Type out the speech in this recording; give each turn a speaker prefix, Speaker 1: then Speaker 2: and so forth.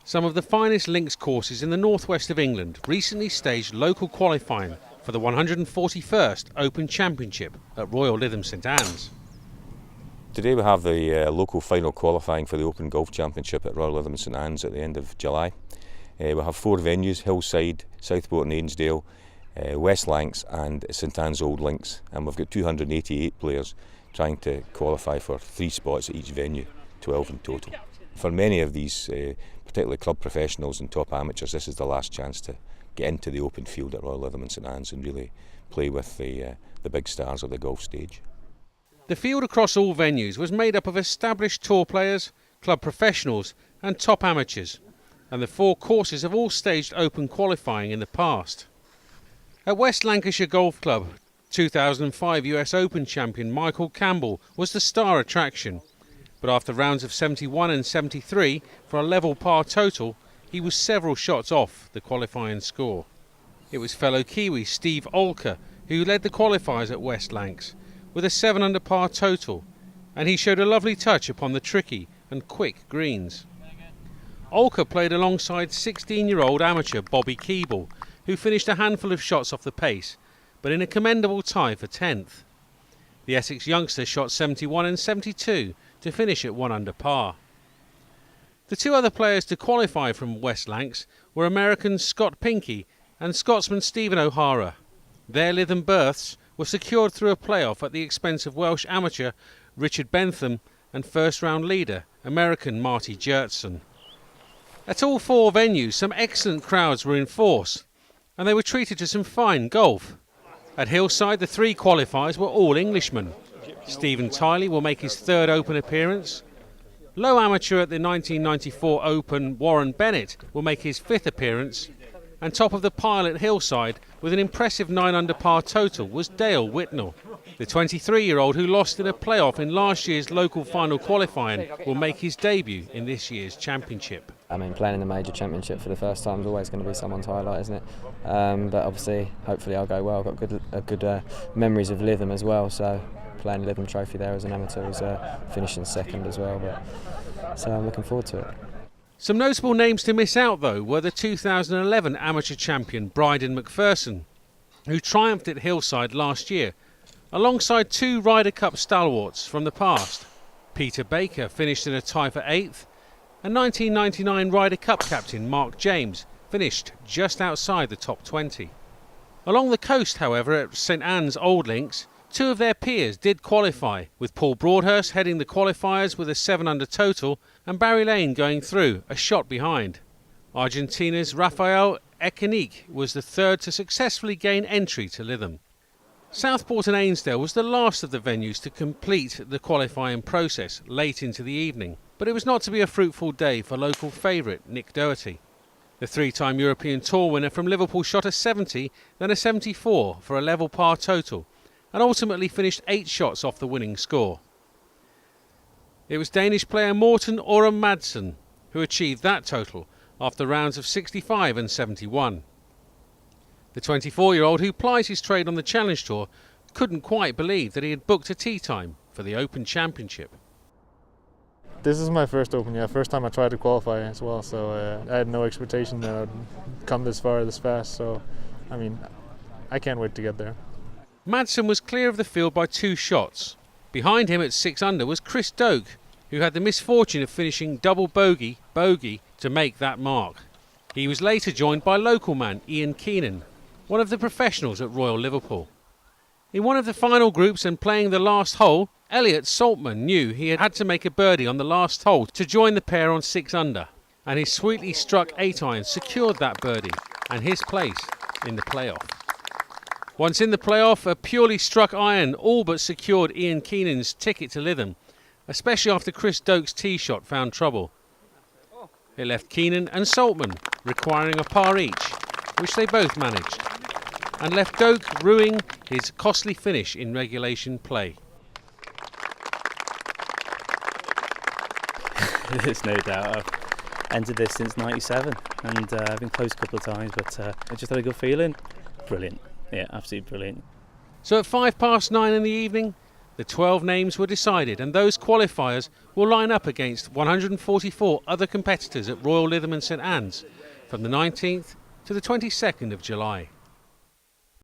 Speaker 1: Some of the finest links courses in the northwest of England recently staged local qualifying for the 141st Open Championship at Royal Lytham St Anne's.
Speaker 2: Today we have the local final qualifying for the Open Golf Championship at Royal Lytham St Anne's at the end of July. We have 4 venues: Hillside, Southport and Ainsdale, West Lancs and St Anne's Old Links, and we've got 288 players trying to qualify for 3 spots at each venue, 12 in total. For many of these, particularly club professionals and top amateurs, this is the last chance to get into the open field at Royal Lytham St Anne's and really play with the big stars of the golf stage.
Speaker 1: The field across all venues was made up of established tour players, club professionals and top amateurs, and the 4 courses have all staged open qualifying in the past. At West Lancashire Golf Club, 2005 US Open champion Michael Campbell was the star attraction, but after rounds of 71 and 73 for a level par total, he was several shots off the qualifying score. It was fellow Kiwi Steve Olker who led the qualifiers at West Lancs with a 7 under par total, and he showed a lovely touch upon the tricky and quick greens. Olker played alongside 16-year-old amateur Bobby Keeble, who finished a handful of shots off the pace, but in a commendable tie for 10th. The Essex youngster shot 71 and 72 to finish at 1 under par. The 2 other players to qualify from West Lancs were Americans Scott Pinkey and Scotsman Stephen O'Hara. Their Lytham berths were secured through a playoff at the expense of Welsh amateur Richard Bentham and first-round leader American Marty Jertson. At all 4 venues, some excellent crowds were in force, and they were treated to some fine golf. At Hillside, the 3 qualifiers were all Englishmen. Stephen Tiley will make his 3rd Open appearance. Low amateur at the 1994 Open, Warren Bennett will make his 5th appearance. And top of the pile at Hillside with an impressive 9 under par total was Dale Whitnell. The 23-year-old who lost in a playoff in last year's local final qualifying will make his debut in this year's championship.
Speaker 3: I mean, playing in the major championship for the first time is always going to be someone's highlight, isn't it? But obviously, hopefully I'll go well. I've got good memories of Lytham as well, so playing the Lytham Trophy there as an amateur was finishing 2nd as well. So I'm looking forward to it.
Speaker 1: Some notable names to miss out, though, were the 2011 amateur champion Bryden McPherson, who triumphed at Hillside last year, alongside 2 Ryder Cup stalwarts from the past. Peter Baker finished in a tie for 8th, and 1999 Ryder Cup captain Mark James finished just outside the top 20. Along the coast, however, at St Anne's Old Links, 2 of their peers did qualify, with Paul Broadhurst heading the qualifiers with a 7 under total and Barry Lane going through a shot behind. Argentina's Rafael Echenique was the 3rd to successfully gain entry to Lytham. Southport and Ainsdale was the last of the venues to complete the qualifying process late into the evening, but it was not to be a fruitful day for local favourite Nick Doherty. The 3-time European Tour winner from Liverpool shot a 70, then a 74 for a level par total, and ultimately finished 8 shots off the winning score. It was Danish player Morten Oram Madsen who achieved that total after rounds of 65 and 71. The 24-year-old who plies his trade on the Challenge Tour couldn't quite believe that he had booked a tee time for the Open Championship.
Speaker 4: This is my first Open, first time I tried to qualify as well, so I had no expectation that I'd come this far this fast, so I mean, I can't wait to get there.
Speaker 1: Madsen was clear of the field by 2 shots. Behind him at 6 under was Chris Doak, who had the misfortune of finishing double bogey to make that mark. He was later joined by local man Ian Keenan, one of the professionals at Royal Liverpool. In one of the final groups and playing the last hole, Elliot Saltman knew he had to make a birdie on the last hole to join the pair on 6 under, and his sweetly struck 8-iron secured that birdie and his place in the playoff. Once in the playoff, a purely struck iron all but secured Ian Keenan's ticket to Lytham, especially after Chris Doak's tee shot found trouble. It left Keenan and Saltman requiring a par each, which they both managed, and left Doak ruining his costly finish in regulation play.
Speaker 5: There's no doubt. I've entered this since '97 and I've been close a couple of times, but I just had a good feeling. Brilliant. Yeah, absolutely brilliant.
Speaker 1: So at 9:05 in the evening, The 12 names were decided, and those qualifiers will line up against 144 other competitors at Royal Lytham and St Anne's from the 19th to the 22nd of July.